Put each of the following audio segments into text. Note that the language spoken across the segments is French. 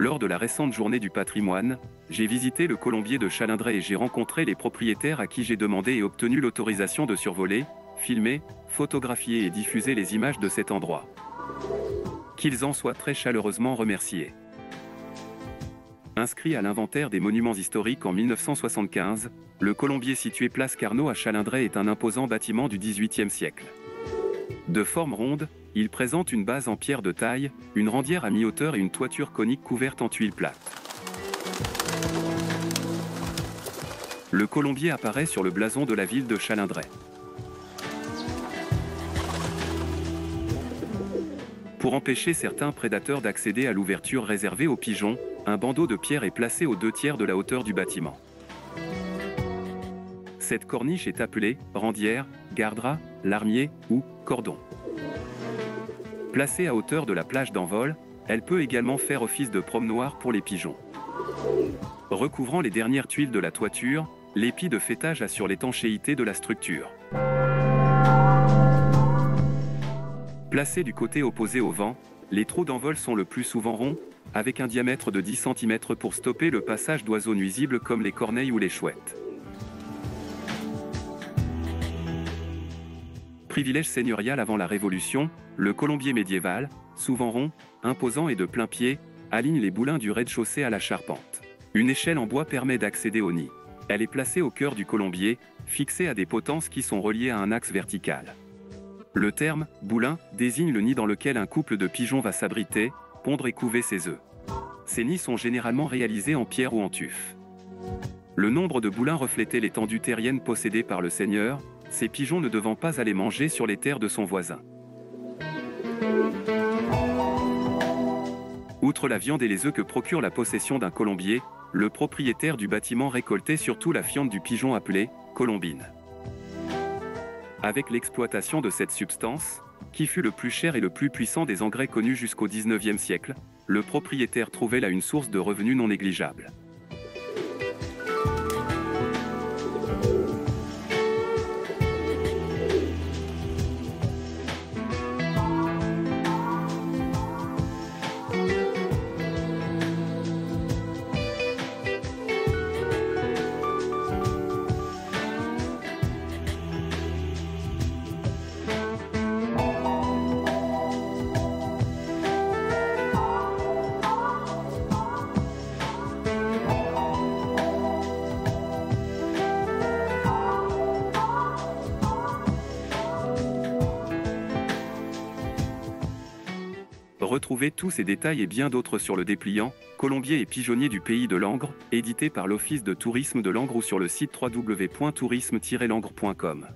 Lors de la récente journée du patrimoine, j'ai visité le colombier de Chalindrey et j'ai rencontré les propriétaires à qui j'ai demandé et obtenu l'autorisation de survoler, filmer, photographier et diffuser les images de cet endroit. Qu'ils en soient très chaleureusement remerciés. Inscrit à l'inventaire des monuments historiques en 1975, le colombier situé place Carnot à Chalindrey est un imposant bâtiment du XVIIIe siècle. De forme ronde, il présente une base en pierre de taille, une rendière à mi-hauteur et une toiture conique couverte en tuiles plates. Le colombier apparaît sur le blason de la ville de Chalindrey. Pour empêcher certains prédateurs d'accéder à l'ouverture réservée aux pigeons, un bandeau de pierre est placé aux 2/3 de la hauteur du bâtiment. Cette corniche est appelée rendière, garde-rat, larmier ou cordon. Placée à hauteur de la plage d'envol, elle peut également faire office de promenoir pour les pigeons. Recouvrant les dernières tuiles de la toiture, l'épi de fêtage assure l'étanchéité de la structure. Placés du côté opposé au vent, les trous d'envol sont le plus souvent ronds, avec un diamètre de 10 cm pour stopper le passage d'oiseaux nuisibles comme les corneilles ou les chouettes. Privilège seigneurial avant la Révolution, le colombier médiéval, souvent rond, imposant et de plein pied, aligne les boulins du rez-de-chaussée à la charpente. Une échelle en bois permet d'accéder au nid. Elle est placée au cœur du colombier, fixée à des potences qui sont reliées à un axe vertical. Le terme « boulin » désigne le nid dans lequel un couple de pigeons va s'abriter, pondre et couver ses œufs. Ces nids sont généralement réalisés en pierre ou en tuf. Le nombre de boulins reflétait l'étendue terrienne possédée par le seigneur, ces pigeons ne devant pas aller manger sur les terres de son voisin. Outre la viande et les œufs que procure la possession d'un colombier, le propriétaire du bâtiment récoltait surtout la fiente du pigeon appelée colombine. Avec l'exploitation de cette substance, qui fut le plus cher et le plus puissant des engrais connus jusqu'au XIXe siècle, le propriétaire trouvait là une source de revenus non négligeable. Retrouvez tous ces détails et bien d'autres sur le dépliant « Colombier et pigeonnier du pays de Langres », édité par l'Office de tourisme de Langres ou sur le site www.tourisme-langres.com.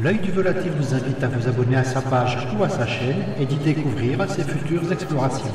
L'œil du volatile vous invite à vous abonner à sa page ou à sa chaîne et d'y découvrir ses futures explorations.